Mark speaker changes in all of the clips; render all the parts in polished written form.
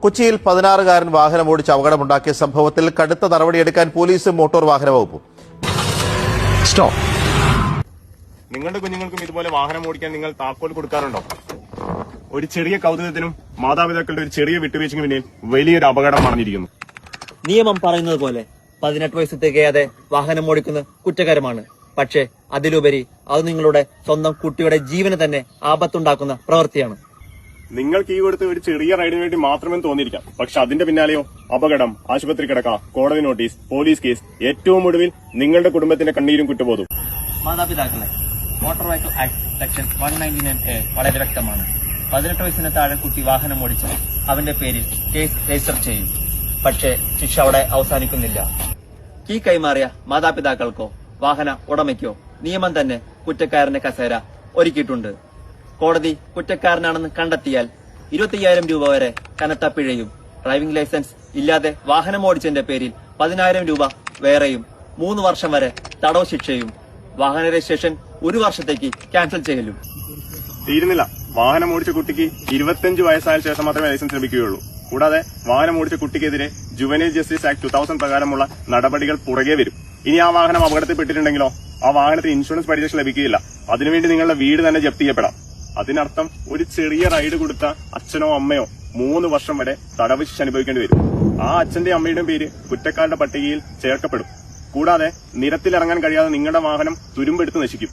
Speaker 1: കൊച്ചിയിൽ 16-കാരൻ വാഹനമോടിച്ച് അപകടമുണ്ടാക്കിയ സംഭവത്തിൽ കടുത്ത നടപടിയെടുക്കാൻ പോലീസും മോട്ടോർ വാഹന വകുപ്പും.
Speaker 2: നിങ്ങളുടെ കുഞ്ഞുങ്ങൾക്കും ഇതുപോലെ വാഹനം ഓടിക്കാൻ നിങ്ങൾ താക്കോൽ കൊടുക്കാറുണ്ടോ? ഒരു ചെറിയ കൗതുകത്തിനും മാതാപിതാക്കളുടെ ഒരു ചെറിയ വിട്ടുവീഴ്ചയ്ക്കും പിന്നിൽ വലിയൊരു അപകടം മറഞ്ഞിരിക്കുന്നു.
Speaker 3: നിയമം പറയുന്നത് പോലെ 18 വയസ്സ് തികയാതെ വാഹനം ഓടിക്കുന്നത് കുറ്റകരമാണ്. പക്ഷേ അതിലുപരി അത് നിങ്ങളുടെ സ്വന്തം കുട്ടിയുടെ ജീവന് തന്നെ ആപത്തുണ്ടാക്കുന്ന പ്രവൃത്തിയാണ്.
Speaker 2: നിങ്ങൾക്ക് ഈ കൊടുത്ത് ഒരു ചെറിയ റൈഡിന് വേണ്ടി മാത്രമേ തോന്നിയിരിക്കാം. പക്ഷെ അതിന്റെ പിന്നാലെയോ അപകടം, ആശുപത്രി കിടക്ക, കോടതി നോട്ടീസ്, പോലീസ് കേസ്, ഏറ്റവും ഒടുവിൽ നിങ്ങളുടെ കുടുംബത്തിന്റെ കണ്ണീരും കുറ്റബോധവും.
Speaker 3: മാതാപിതാക്കളെ, motor vehicle act section 199A വളരെ വ്യക്തമാണ്. 18 വയസ്സിന് താഴെ കുട്ടി വാഹനം ഓടിച്ചാൽ അവന്റെ പേരിൽ കേസ് രജിസ്റ്റർ ചെയ്യും. പക്ഷേ ശിക്ഷ അവിടെ അവസാനിക്കുന്നില്ല. കീ കൈമാറിയ മാതാപിതാക്കൾക്കോ വാഹന ഉടമയ്ക്കോ നിയമം തന്നെ കുറ്റക്കാരന്റെ കസേര ഒരുക്കിയിട്ടുണ്ട്. കോടതി കുറ്റക്കാരനാണെന്ന് കണ്ടെത്തിയാൽ 25,000 രൂപ വരെ കനത്ത പിഴയും, ഡ്രൈവിംഗ് ലൈസൻസ് ഇല്ലാതെ വാഹനം ഓടിച്ചതിന്റെ പേരിൽ 10,000 രൂപ വേറെയും, 3 വർഷം വരെ തടവ് ശിക്ഷയും, വാഹന രജിസ്ട്രേഷൻ 1 വർഷത്തേക്ക് ക്യാൻസൽ ചെയ്യലും.
Speaker 2: തീരുന്നില്ല. വാഹനം ഓടിച്ച കുട്ടിക്ക് 25 വയസ്സായ ശേഷം മാത്രമേ ലൈസൻസ് ലഭിക്കുകയുള്ളൂ. കൂടാതെ വാഹനം ഓടിച്ച കുട്ടിക്കെതിരെ ജുവനൈൽ ജസ്റ്റിസ് ആക്ട് 2000 പ്രകാരമുള്ള നടപടികൾ പുറകെ വരും. ഇനി ആ വാഹനം അപകടത്തിൽപ്പെട്ടിട്ടുണ്ടെങ്കിലോ ആ വാഹനത്തിന് ഇൻഷുറൻസ് പരിരക്ഷ ലഭിക്കുകയില്ല. അതിനുവേണ്ടി നിങ്ങളുടെ വീട് തന്നെ ജപ്തി ചെയ്യപ്പെടാം. അതിനർത്ഥം ഒരു ചെറിയ റൈഡ് കൊടുത്ത അച്ഛനോ അമ്മയോ 3 വർഷം വരെ തടവ് ശിക്ഷ അനുഭവിക്കേണ്ടി വരും. ആ അച്ഛന്റെ അമ്മയുടെയും പേര് കുറ്റക്കാരുടെ പട്ടികയിൽ ചേർക്കപ്പെടും. കൂടാതെ നിരത്തിലിറങ്ങാൻ കഴിയാതെ നിങ്ങളുടെ വാഹനം തുരുമ്പെടുത്ത് നശിക്കും.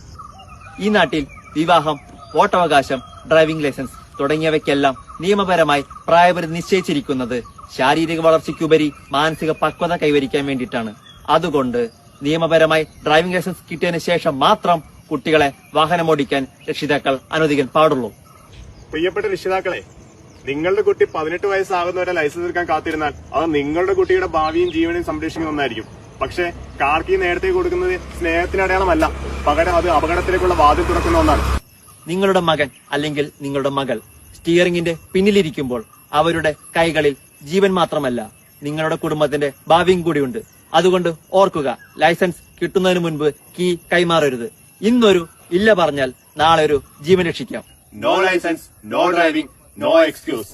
Speaker 3: ഈ നാട്ടിൽ വിവാഹം, വോട്ടവകാശം, ഡ്രൈവിംഗ് ലൈസൻസ് തുടങ്ങിയവയ്ക്കെല്ലാം നിയമപരമായി പ്രായപരിധി നിശ്ചയിച്ചിരിക്കുന്നത് ശാരീരിക വളർച്ചയ്ക്കുപരി മാനസിക പക്വത കൈവരിക്കാൻ വേണ്ടിയിട്ടാണ്. അതുകൊണ്ട് നിയമപരമായി ഡ്രൈവിംഗ് ലൈസൻസ് കിട്ടിയതിനു ശേഷം മാത്രം കുട്ടികളെ വാഹനമോടിക്കാൻ രക്ഷിതാക്കൾ അനുവദിക്കാൻ പാടുള്ളൂ.
Speaker 2: പ്രിയപ്പെട്ട രക്ഷിതാക്കളെ, നിങ്ങളുടെ കുട്ടി 18 വയസ്സാകുന്നവരെ ലൈസൻസ് എടുക്കാൻ കാത്തിരുന്നാൽ അത് നിങ്ങളുടെ കുട്ടിയുടെ ഭാവിയും ജീവനെയും സംരക്ഷിക്കുന്ന ഒന്നായിരിക്കും. പക്ഷേ കാർ കീ നേരത്തെ കൊടുക്കുന്നത് സ്നേഹത്തിന് അടയാളമല്ല, പകരം അത് അപകടത്തിലേക്കുള്ള വാതിൽ തുറക്കുന്ന ഒന്നാണ്.
Speaker 3: നിങ്ങളുടെ മകൻ അല്ലെങ്കിൽ നിങ്ങളുടെ മകൾ സ്റ്റിയറിംഗിന്റെ പിന്നിലിരിക്കുമ്പോൾ അവരുടെ കൈകളിൽ ജീവൻ മാത്രമല്ല നിങ്ങളുടെ കുടുംബത്തിന്റെ ഭാവിയും കൂടിയുണ്ട്. അതുകൊണ്ട് ഓർക്കുക, ലൈസൻസ് കിട്ടുന്നതിന് മുൻപ് കീ കൈമാറരുത്. ഇന്നൊരു ഇല്ല പറഞ്ഞാൽ നാളെ ഒരു ജീവൻ രക്ഷിക്കാം.
Speaker 2: No licence, no driving, no excuse.